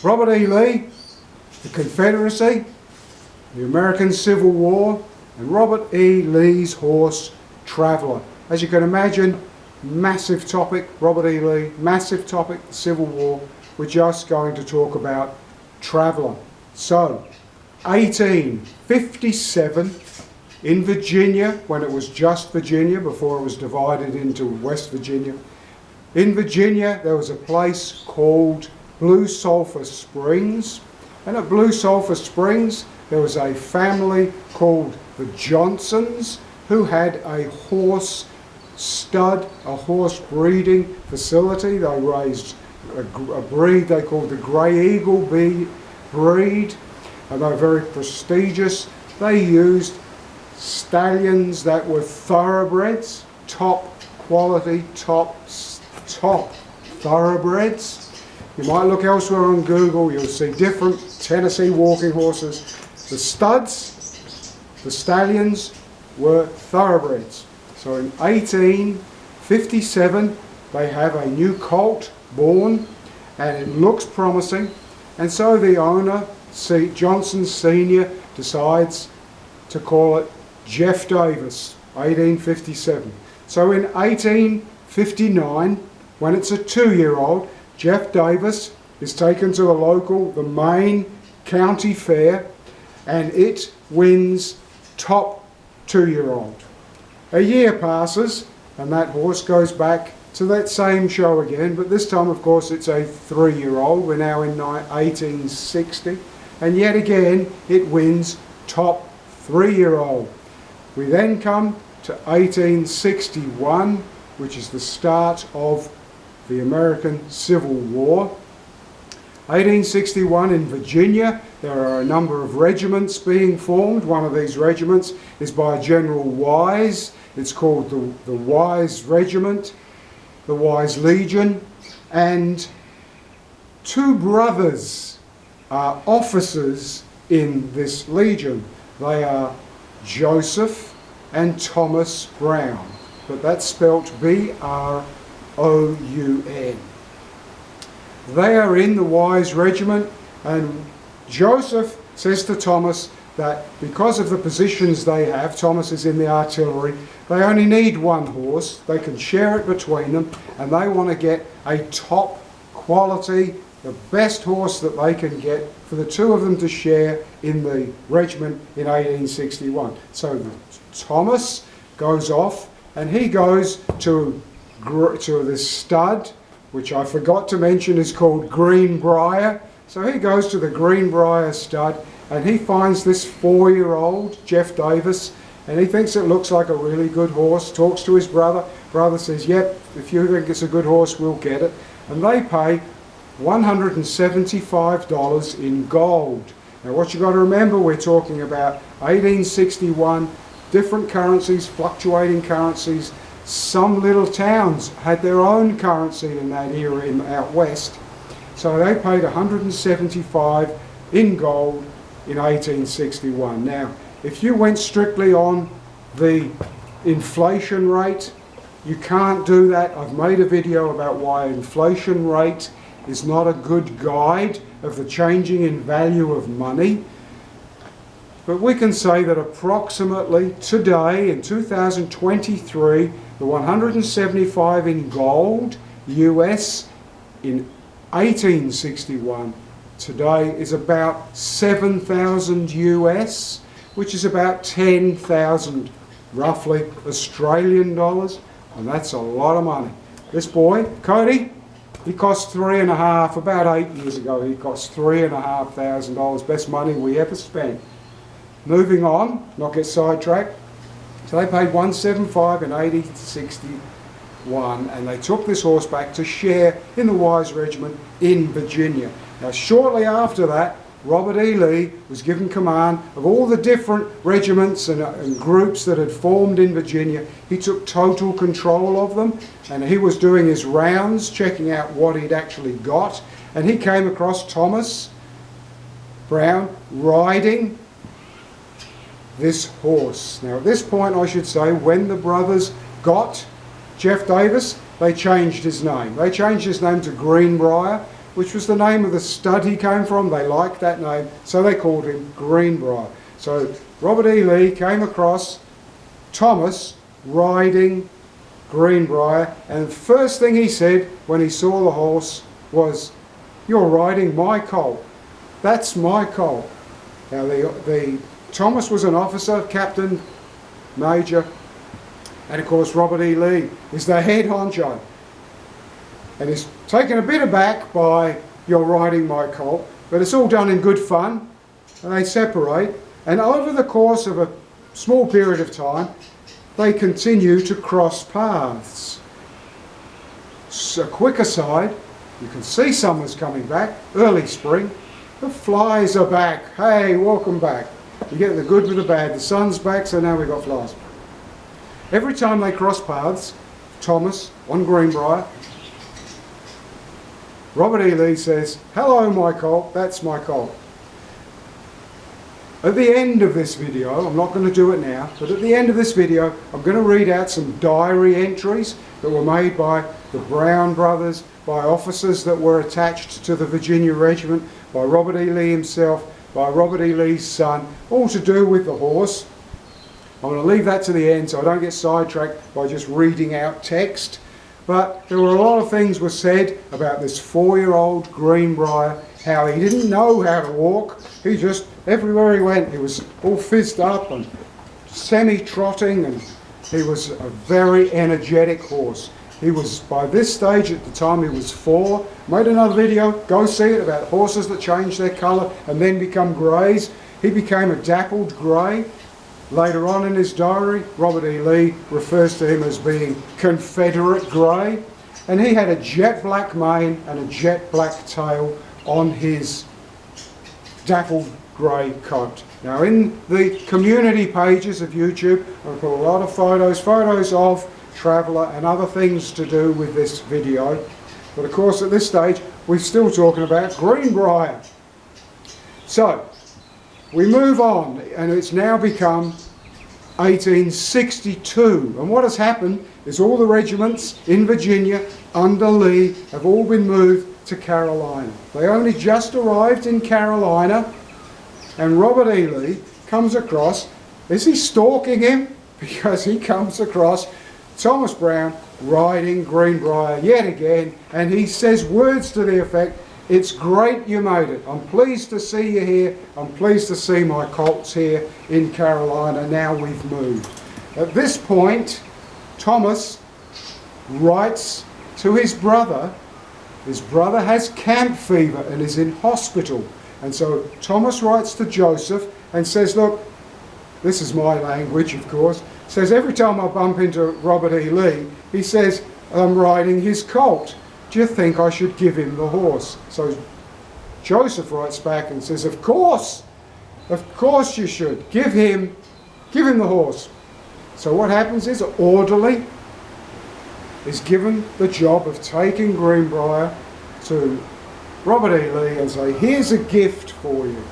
Robert E. Lee, the Confederacy, the American Civil War, and Robert E. Lee's horse, Traveller. As you can imagine, massive topic, Robert E. Lee, massive topic, the Civil War. We're just going to talk about Traveller. So, 1857, in Virginia, when it was just Virginia, before it was divided into West Virginia, in Virginia there was a place called Blue Sulphur Springs, and at Blue Sulphur Springs there was a family called the Johnsons who had a horse stud, a horse breeding facility. They raised a breed they called the Grey Eagle breed, and they were very prestigious. They used stallions that were thoroughbreds, top quality, top thoroughbreds. You might look elsewhere on Google, you'll see different Tennessee walking horses. The studs, the stallions, were thoroughbreds. So in 1857 they have a new colt born, and it looks promising, and so the owner, Johnson Sr., decides to call it Jeff Davis, 1857. So in 1859, when it's a 2-year-old, Jeff Davis is taken to the Maine County Fair, and it wins top 2-year-old. A year passes, and that horse goes back to that same show again, but this time, of course, it's a 3-year-old. We're now in 1860, and yet again it wins top 3-year-old. We then come to 1861, which is the start of the American Civil War. 1861 in Virginia, there are a number of regiments being formed. One of these regiments is by General Wise. It's called the Wise Regiment, the Wise Legion, and 2 brothers are officers in this legion. They are Joseph and Thomas Brown, but that's spelt B-R-O-U-N. They are in the Wise Regiment, and Joseph says to Thomas that because of the positions they have, Thomas is in the artillery, they only need 1 horse, they can share it between them, and they want to get a top quality, the best horse that they can get for the 2 of them to share in the regiment in 1861. So Thomas goes off, and he goes to this stud, which I forgot to mention is called Greenbrier. So he goes to the Greenbrier stud, and he finds this 4-year-old, Jeff Davis, and he thinks it looks like a really good horse, talks to his brother. Brother says, yep, if you think it's a good horse, we'll get it. And they pay $175 in gold. Now what you've got to remember, we're talking about 1861, different currencies, fluctuating currencies. Some little towns had their own currency in that era out west. So they paid $175 in gold in 1861. Now, if you went strictly on the inflation rate, you can't do that. I've made a video about why inflation rate is not a good guide of the changing in value of money. But we can say that approximately today, in 2023, the 175 in gold US in 1861 today is about 7,000 US, which is about 10,000 roughly Australian dollars, and that's a lot of money. This boy, Cody, he cost about 8 years ago, he cost $3,500, best money we ever spent. Moving on, not get sidetracked. So they paid $175 in 1861, and they took this horse back to share in the Wise Regiment in Virginia. Now shortly after that, Robert E. Lee was given command of all the different regiments and groups that had formed in Virginia. He took total control of them, and he was doing his rounds, checking out what he'd actually got, and he came across Thomas Brown riding this horse. Now at this point, I should say, when the brothers got Jeff Davis, they changed his name. They changed his name to Greenbrier, which was the name of the stud he came from. They liked that name, so they called him Greenbrier. So Robert E. Lee came across Thomas riding Greenbrier, and the first thing he said when he saw the horse was, "You're riding my colt. That's my colt." Now Thomas was an officer, captain, major, and of course Robert E. Lee is the head honcho. And he's taken a bit aback by, "You're riding my colt," but it's all done in good fun, and they separate. And over the course of a small period of time, they continue to cross paths. So, a quick aside, you can see summer's coming back, early spring. The flies are back. Hey, welcome back. You get the good with the bad. The sun's back, so now we've got flies. Every time they cross paths, Thomas on Greenbrier, Robert E. Lee says, "Hello, my colt, that's my colt." At the end of this video, I'm not going to do it now, but at the end of this video, I'm going to read out some diary entries that were made by the Brown brothers, by officers that were attached to the Virginia Regiment, by Robert E. Lee himself, by Robert E. Lee's son, all to do with the horse. I'm going to leave that to the end so I don't get sidetracked by just reading out text. But there were a lot of things were said about this 4-year-old Greenbrier, how he didn't know how to walk. He just, everywhere he went, he was all fizzed up and semi-trotting, and he was a very energetic horse. He was, by this stage at the time, he was 4. Made another video, go see it, about horses that change their colour and then become greys. He became a dappled grey. Later on in his diary, Robert E. Lee refers to him as being Confederate grey, and he had a jet black mane and a jet black tail on his dappled grey coat. Now in the community pages of YouTube, I've put a lot of photos of Traveller and other things to do with this video. But of course at this stage, we're still talking about Greenbrier. So, we move on, and it's now become 1862, and what has happened is all the regiments in Virginia under Lee have all been moved to Carolina. They only just arrived in Carolina, and Robert E. Lee comes across, is he stalking him? Because he comes across Thomas Brown riding Greenbrier yet again, and he says words to the effect, "It's great you made it. I'm pleased to see you here. I'm pleased to see my colts here in Carolina. Now we've moved." At this point, Thomas writes to his brother. His brother has camp fever and is in hospital. And so Thomas writes to Joseph and says, "Look, this is my language, of course," says, "every time I bump into Robert E. Lee, he says, I'm riding his colt. Do you think I should give him the horse?" So Joseph writes back and says, of course you should. Give him the horse." So what happens is an orderly is given the job of taking Greenbrier to Robert E. Lee and say, "Here's a gift for you."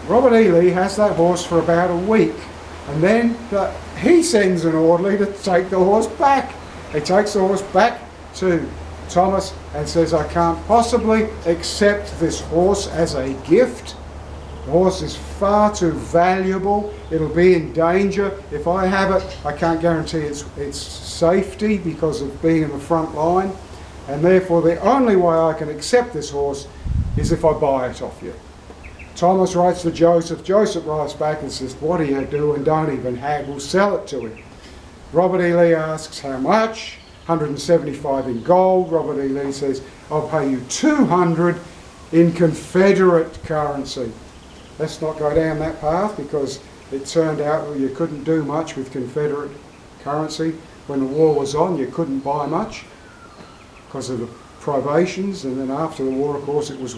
Robert E. Lee has that horse for about a week, and then he sends an orderly to take the horse back. He takes the horse back to Thomas and says, "I can't possibly accept this horse as a gift. The horse is far too valuable. It'll be in danger. If I have it, I can't guarantee its safety because of being in the front line. And therefore, the only way I can accept this horse is if I buy it off you." Thomas writes to Joseph. Joseph writes back and says, "What are you doing? Don't even haggle. Sell it to him." Robert E. Lee asks, "How much?" 175 in gold. Robert E. Lee says, "I'll pay you 200 in Confederate currency." Let's not go down that path, because it turned out that you couldn't do much with Confederate currency. When the war was on, you couldn't buy much because of the privations, and then after the war, of course, it was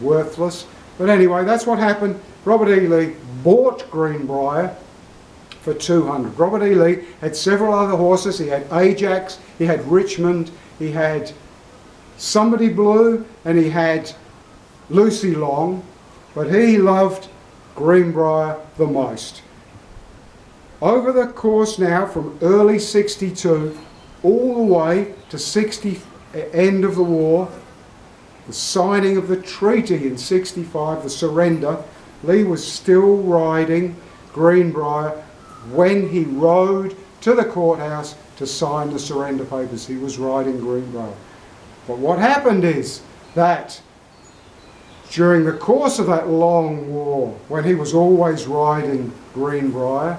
worthless. But anyway, that's what happened. Robert E. Lee bought Greenbrier for 200. Robert E. Lee had several other horses. He had Ajax, he had Richmond, he had Somebody Blue, and he had Lucy Long, but he loved Greenbrier the most. Over the course now from early 62 all the way to end of the war, the signing of the treaty in 65, the surrender, Lee was still riding Greenbrier when he rode to the courthouse to sign the surrender papers. He was riding Greenbrier. But what happened is that during the course of that long war, when he was always riding Greenbrier,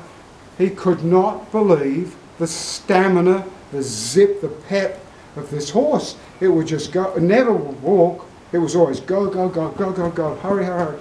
he could not believe the stamina, the zip, the pep of this horse. It would just go, never walk. It was always go, go, go, go, go, go, hurry, hurry, hurry.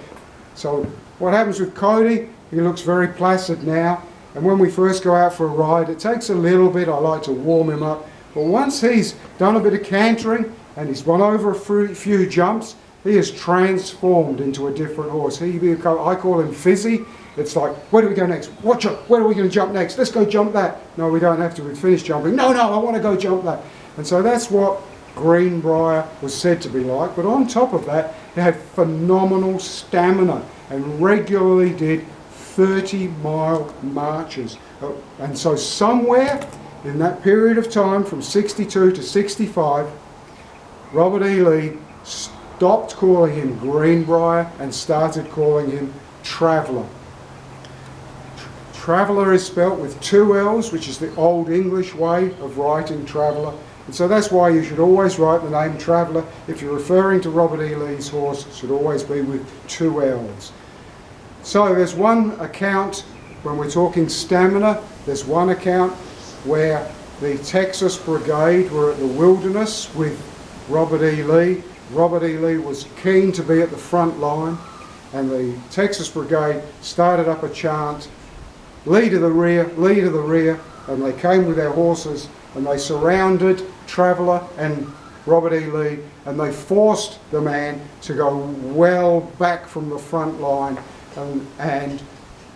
So what happens with Cody? He looks very placid now. And when we first go out for a ride, it takes a little bit. I like to warm him up. But once he's done a bit of cantering and he's gone over a few jumps, he is transformed into a different horse. I call him Fizzy. It's like, where do we go next? Watch out, where are we going to jump next? Let's go jump that. No, we don't have to. We've finished jumping. No, I want to go jump that. And so that's what Greenbrier was said to be like. But on top of that, he had phenomenal stamina and regularly did 30-mile marches. And so somewhere in that period of time, from 62 to 65, Robert E. Lee stopped calling him Greenbrier and started calling him Traveller. Traveller is spelt with 2 L's, which is the old English way of writing Traveller. And so that's why you should always write the name Traveller. If you're referring to Robert E. Lee's horse, it should always be with 2 L's. So there's one account, when we're talking stamina, there's one account where the Texas Brigade were at the Wilderness with Robert E. Lee. Robert E. Lee was keen to be at the front line, and the Texas Brigade started up a chant, Lee to the rear, Lee to the rear, and they came with their horses and they surrounded Traveller and Robert E. Lee, and they forced the man to go well back from the front line. And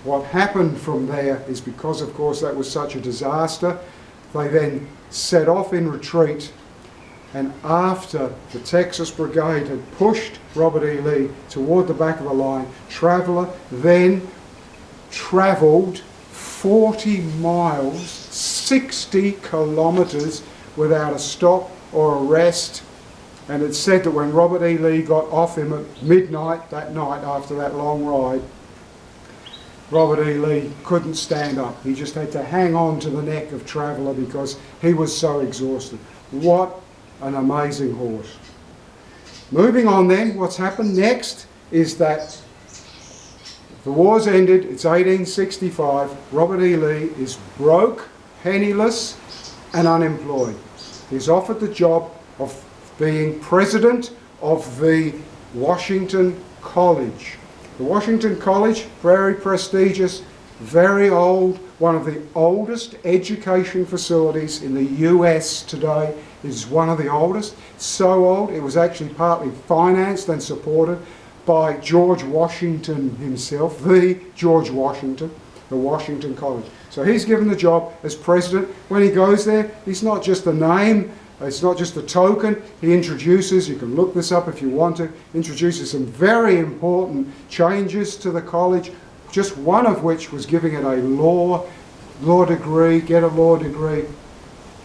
what happened from there is, because of course that was such a disaster, they then set off in retreat. And after the Texas Brigade had pushed Robert E. Lee toward the back of the line, Traveller then travelled 40 miles, 60 kilometres without a stop or a rest. And it's said that when Robert E. Lee got off him at midnight that night after that long ride, Robert E. Lee couldn't stand up. He just had to hang on to the neck of Traveller because he was so exhausted. What an amazing horse. Moving on then, what's happened next is that the war's ended, it's 1865, Robert E. Lee is broke, penniless and unemployed. He's offered the job of being president of the Washington College. The Washington College, very prestigious, very old, one of the oldest education facilities in the US today. Is one of the oldest. So old, it was actually partly financed and supported by George Washington himself, the George Washington, the Washington College. So he's given the job as president. When he goes there, he's not just a name, it's not just a token. He introduces, you can look this up if you want to, introduces some very important changes to the college, just one of which was giving it a law degree, get a law degree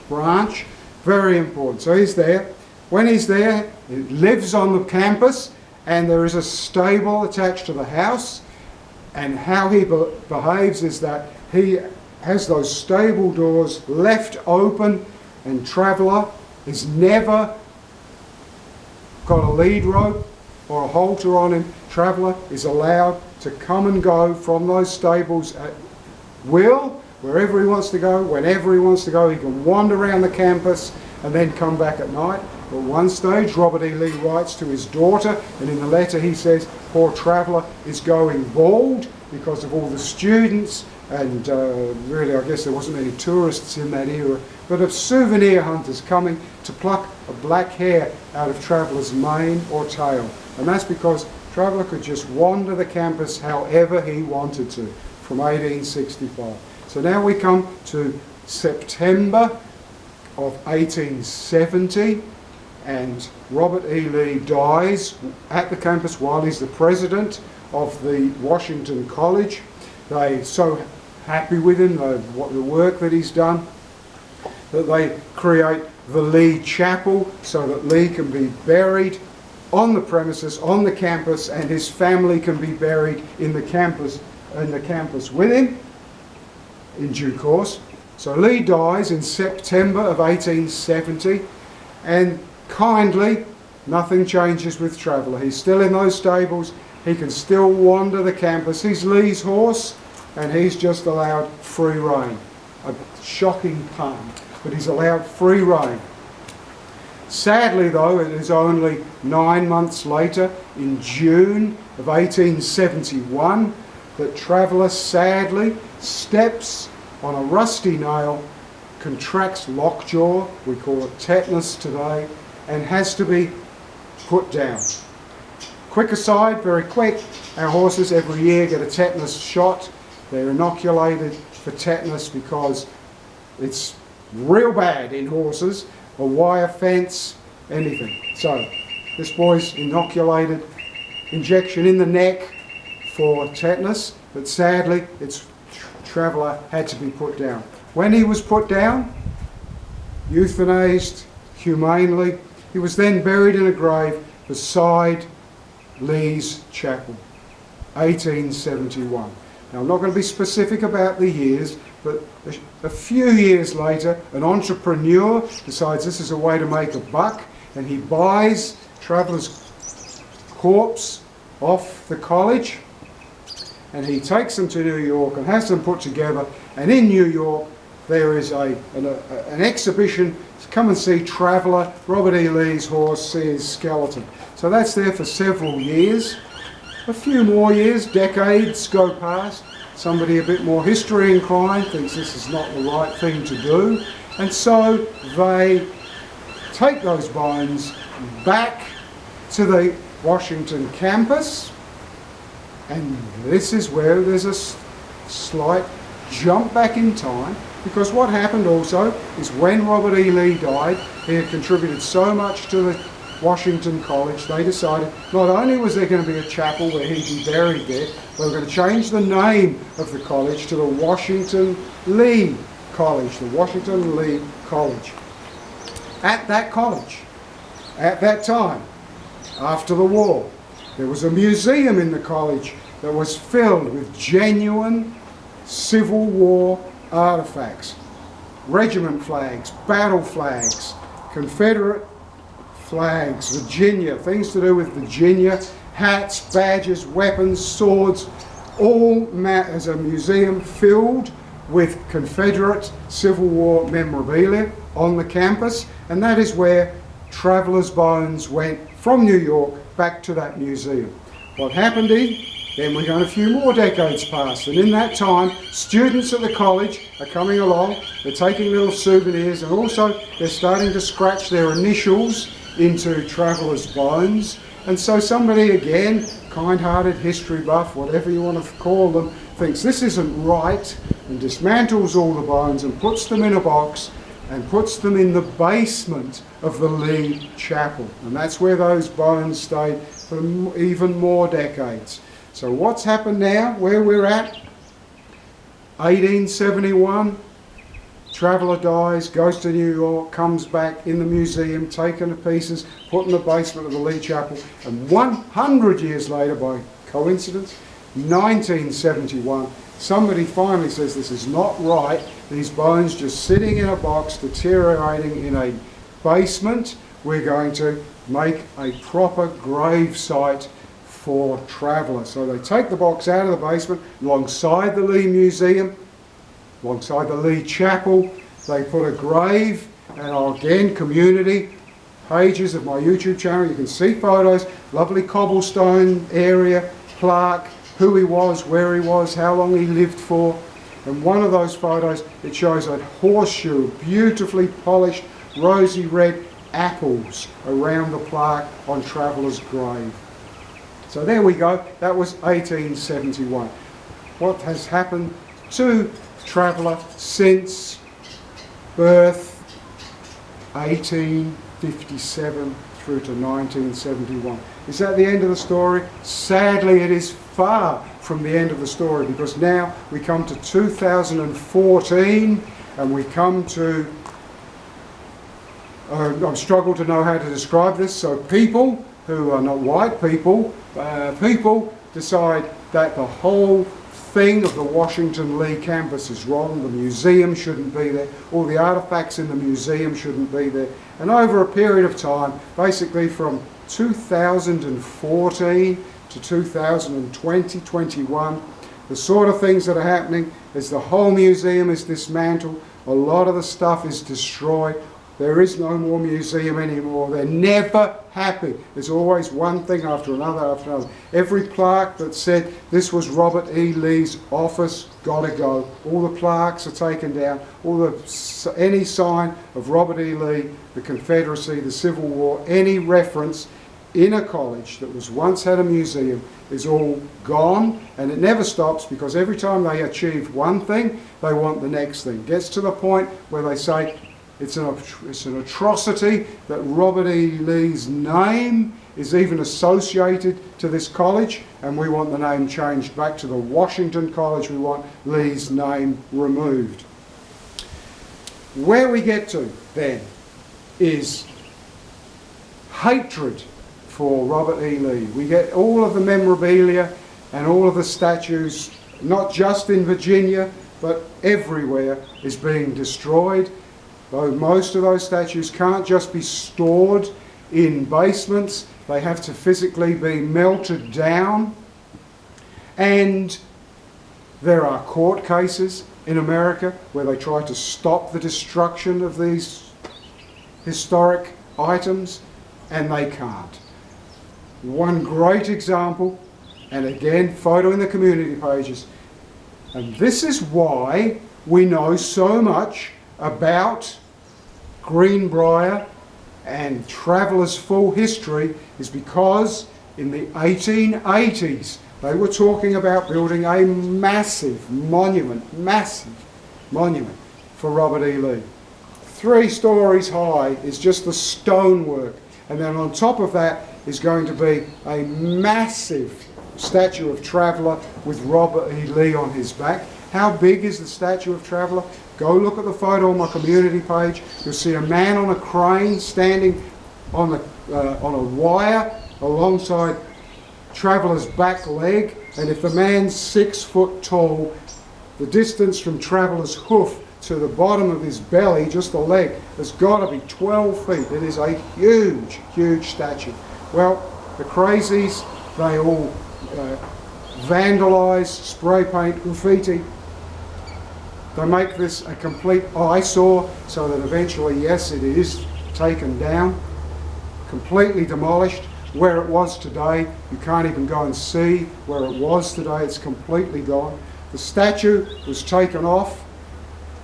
branch. Very important. So he's there. When he's there, he lives on the campus, and there is a stable attached to the house. And how he behaves is that he has those stable doors left open, and Traveller is never got a lead rope or a halter on him. Traveller is allowed to come and go from those stables at will, wherever he wants to go, whenever he wants to go. He can wander around the campus and then come back at night. At one stage, Robert E. Lee writes to his daughter, and in the letter he says, poor Traveller is going bald because of all the students, and really I guess there wasn't many tourists in that era, but of souvenir hunters coming to pluck a black hair out of Traveller's mane or tail. And that's because Traveller could just wander the campus however he wanted to, from 1865. So now we come to September of 1870, and Robert E. Lee dies at the campus while he's the president of the Washington College. They're so happy with him, the work that he's done, that they create the Lee Chapel so that Lee can be buried on the premises, on the campus, and his family can be buried in the campus with him in due course. So Lee dies in September of 1870, and kindly, nothing changes with Traveller. He's still in those stables. He can still wander the campus. He's Lee's horse, and he's just allowed free rein. A shocking pun, but he's allowed free rein. Sadly, though, it is only 9 months later, in June of 1871, that Traveller sadly steps on a rusty nail, contracts lockjaw, we call it tetanus today, and has to be put down. Quick aside, very quick, our horses every year get a tetanus shot. They're inoculated for tetanus because it's real bad in horses, a wire fence, anything. So this boy's inoculated, injection in the neck for tetanus, but sadly it's Traveller had to be put down. When he was put down, euthanized humanely, he was then buried in a grave beside Lee's chapel, 1871. Now I'm not going to be specific about the years, but a few years later, an entrepreneur decides this is a way to make a buck, and he buys Traveller's corpse off the college, and he takes them to New York and has them put together. And in New York, there is an exhibition. Come and see Traveller, Robert E. Lee's horse, see his skeleton. So that's there for several years. A few more years, decades go past. Somebody a bit more history inclined thinks this is not the right thing to do. And so they take those bones back to the Washington campus. And this is where there's a slight jump back in time, because what happened also is when Robert E. Lee died, he had contributed so much to the Washington College, they decided not only was there going to be a chapel where he'd be buried there, they were going to change the name of the college to the Washington Lee College, the Washington Lee College. At that college, at that time, after the war, there was a museum in the college that was filled with genuine Civil War artifacts. Regiment flags, battle flags, Confederate flags, Virginia, things to do with Virginia, hats, badges, weapons, swords, all as a museum filled with Confederate Civil War memorabilia on the campus, and that is where Traveller's bones went from New York back to that museum. What happened then we're going a few more decades past, and in that time students at the college are coming along, they're taking little souvenirs, and also they're starting to scratch their initials into Traveller's bones. And so somebody, again, kind-hearted history buff, whatever you want to call them, thinks this isn't right and dismantles all the bones and puts them in a box and puts them in the basement of the Lee Chapel. And that's where those bones stayed for even more decades. So what's happened now, where we're at? 1871, Traveller dies, goes to New York, comes back in the museum, taken to pieces, put in the basement of the Lee Chapel, and 100 years later, by coincidence, 1971, somebody finally says this is not right, these bones just sitting in a box, deteriorating in a basement, we're going to make a proper grave site for Traveller. So they take the box out of the basement, alongside the Lee Museum, alongside the Lee Chapel, they put a grave, and again, community pages of my YouTube channel, you can see photos, lovely cobblestone area, plaque, who he was, where he was, how long he lived for. And one of those photos, it shows a horseshoe, beautifully polished, rosy red apples around the plaque on Traveller's grave. So there we go, that was 1871. What has happened to Traveller since birth, 1857 through to 1971? Is that the end of the story? Sadly, it is far from the end of the story, because now we come to 2014 and we come to, I've struggled to know how to describe this, so people who are not white people, decide that the whole thing of the Washington Lee campus is wrong, the museum shouldn't be there, all the artifacts in the museum shouldn't be there. And over a period of time, basically from 2014 to 2020, 21, the sort of things that are happening is the whole museum is dismantled, a lot of the stuff is destroyed. There is no more museum anymore. They're never happy. There's always one thing after another after another. Every plaque that said this was Robert E. Lee's office, gotta go. All the plaques are taken down. Any sign of Robert E. Lee, the Confederacy, the Civil War, any reference in a college that was once had a museum is all gone, and it never stops, because every time they achieve one thing, they want the next thing. It gets to the point where they say, it's an atrocity that Robert E. Lee's name is even associated to this college, and we want the name changed back to the Washington College. We want Lee's name removed. Where we get to then is hatred for Robert E. Lee. We get all of the memorabilia and all of the statues, not just in Virginia, but everywhere, is being destroyed. Though most of those statues can't just be stored in basements, they have to physically be melted down. And there are court cases in America where they try to stop the destruction of these historic items, and they can't. One great example, and again, photo in the community pages, and this is why we know so much about Greenbrier and Traveller's full history, is because in the 1880s they were talking about building a massive monument for Robert E. Lee. 3 stories high is just the stonework, and then on top of that is going to be a massive statue of Traveller with Robert E. Lee on his back. How big is the statue of Traveller? Go look at the photo on my community page. You'll see a man on a crane standing on a wire alongside Traveller's back leg, and if the man's 6 foot tall, the distance from Traveller's hoof to the bottom of his belly, just the leg, has got to be 12 feet. It is a huge, huge statue. Well, the crazies, they all vandalise, spray paint, graffiti. They make this a complete eyesore, so that eventually, yes, it is taken down, completely demolished. Where it was today, you can't even go and see where it was today. It's completely gone. The statue was taken off,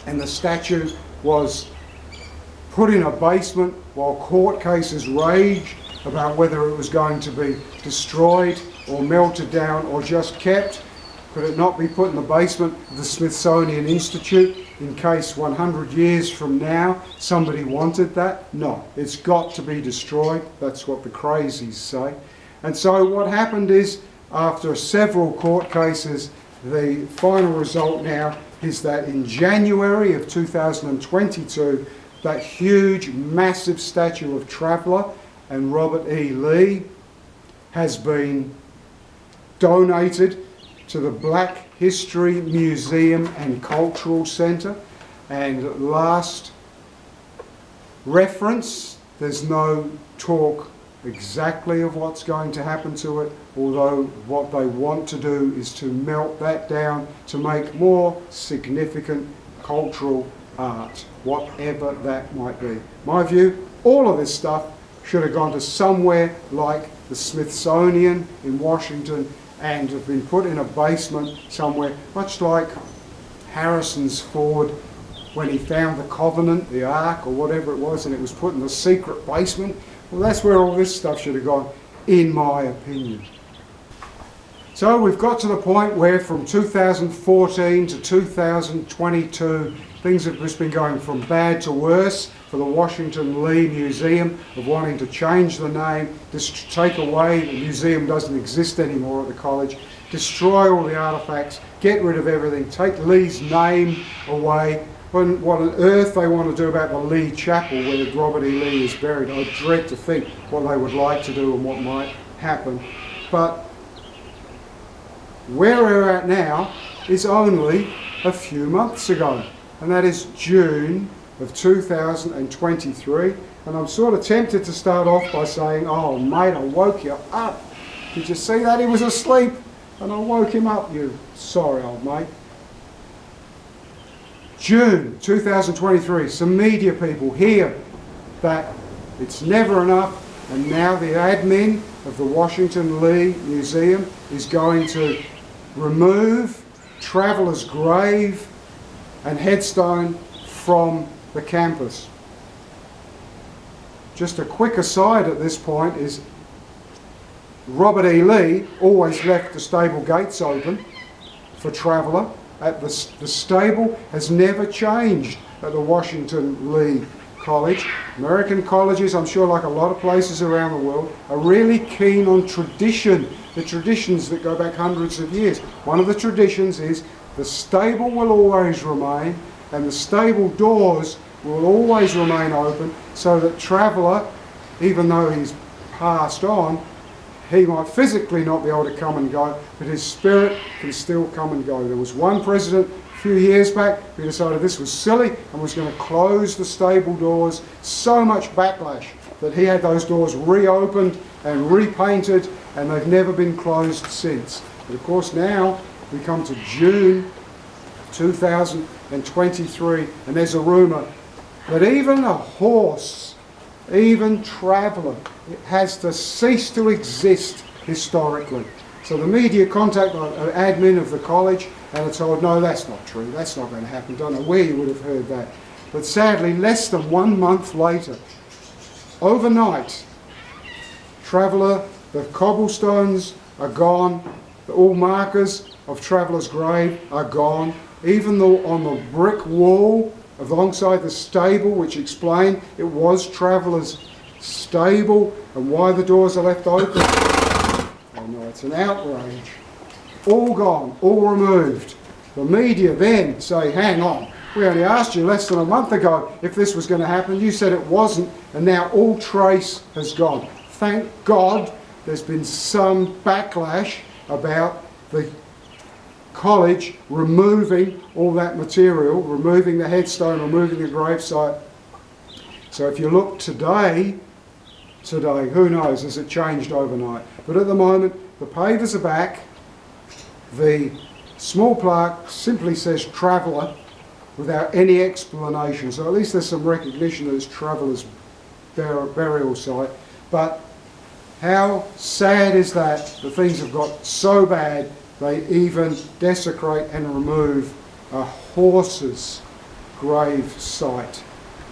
and the statue was put in a basement while court cases raged about whether it was going to be destroyed or melted down or just kept. Could it not be put in the basement of the Smithsonian Institute in case 100 years from now somebody wanted that? No, it's got to be destroyed. That's what the crazies say. And so what happened is, after several court cases, the final result now is that in January of 2022, that huge, massive statue of Traveller and Robert E. Lee has been donated to the Black History Museum and Cultural Centre. And last reference, there's no talk exactly of what's going to happen to it, although what they want to do is to melt that down to make more significant cultural art, whatever that might be. My view, all of this stuff should have gone to somewhere like the Smithsonian in Washington and have been put in a basement somewhere, much like Harrison's Ford when he found the Covenant, the Ark, or whatever it was, and it was put in the secret basement. Well, that's where all this stuff should have gone, in my opinion. So we've got to the point where from 2014 to 2022, things have just been going from bad to worse for the Washington Lee Museum, of wanting to change the name, just take away, the museum doesn't exist anymore at the college, destroy all the artifacts, get rid of everything, take Lee's name away, on what on earth they want to do about the Lee Chapel where Robert E. Lee is buried. I dread to think what they would like to do and what might happen. But where we're at now is only a few months ago, and that is June of 2023. And I'm sort of tempted to start off by saying, oh mate, I woke you up. Did you see that? He was asleep and I woke him up, you sorry old mate. June 2023, some media people hear that it's never enough, and now the admin of the Washington Lee Museum is going to remove Traveller's grave and headstone from the campus. Just a quick aside at this point is Robert E. Lee always left the stable gates open for Traveller. The stable has never changed at the Washington Lee College. American colleges, I'm sure like a lot of places around the world, are really keen on tradition, the traditions that go back hundreds of years. One of the traditions is the stable will always remain and the stable doors will always remain open so that Traveller, even though he's passed on, he might physically not be able to come and go, but his spirit can still come and go. There was one president a few years back who decided this was silly and was going to close the stable doors. So much backlash that he had those doors reopened and repainted, and they've never been closed since. But of course now we come to June 2023, and there's a rumour that even a horse, even Traveller, it has to cease to exist historically. So the media contact an admin of the college and are told, no, that's not true, that's not going to happen. Don't know where you would have heard that. But sadly, less than 1 month later, overnight, Traveller, the cobblestones are gone, all markers of Traveller's grave are gone, even though on the brick wall alongside the stable, which explained it was Traveller's stable and why the doors are left open. Oh no, it's an outrage. All gone, all removed. The media then say, hang on, we only asked you less than a month ago if this was going to happen. You said it wasn't, and now all trace has gone. Thank God there's been some backlash about the college removing all that material, removing the headstone, removing the gravesite. So if you look today, who knows, has it changed overnight? But at the moment, the pavers are back. The small plaque simply says Traveller without any explanation. So at least there's some recognition that it's Traveller's burial site. But how sad is that things have got so bad they even desecrate and remove a horse's grave site.